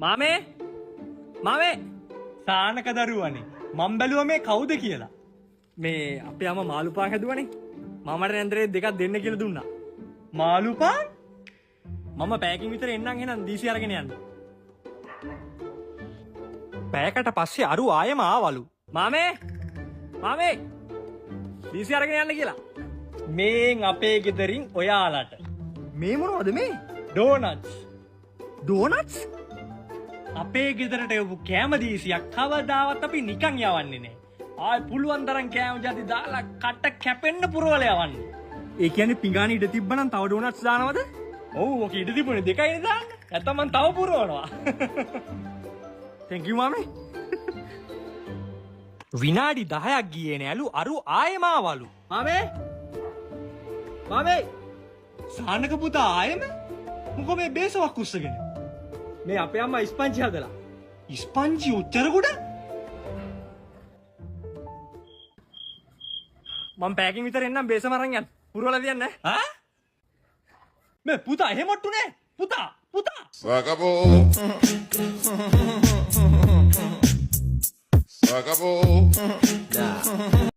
මාමේ සානක දරුවනේ මම බැලුවා මේ කවුද කියලා. මේ අපේ අම්මා මාළුපාන් හැදුවනේ. මමට රෙන්දරේ දෙකක් දෙන්න කියලා දුන්නා. මාළුපාන්? මම පැයකින් විතර එන්නම් එහෙනම් දීසි අරගෙන යන්න. පැයකට පස්සේ අරු ආයෙම ආවලු. මාමේ දීසි අරගෙන යන්න කියලා. මේන් අපේ ගෙදරින් ඔයාලට. මේ මොනවද මේ? ඩෝනට්ස්? අපේ ගෙදරට එවපු කෑම දීසියක් කවදාවත් අපි නිකන් යවන්නේ නෑ. ආයි පුළුවන් තරම් කෑම ජාති දාලා කට කැපෙන්න පුරවල යවන්නේ. ඒ කියන්නේ පිඟානේ ඉඩ තිබ්බනම් තව ඩෝනට්ස් දානවද? ඔව් ඔක ඉඩ තිබුණේ දෙකයිනේ දාන්න. නැත්තම් මං තව පුරවනවා. thank you මාමේ. විනාඩි 10ක් ගියේ නෑලු අරු ආයෙම ආවලු. මාමේ සානක පුතා ආයෙම මොකෝ මේ බේසවක් උස්සගෙන. මේ අපේ අම්මා ස්පංජි හදලා. ස්පංජි උච්චර කොට? මම පැයකින් විතර එන්නම් බේසම අරන් යන්න. පුරවලා තියන්න ඈ. මේ පුතා එහෙම ඔට්ටු නේ. පුතා. Sacabou.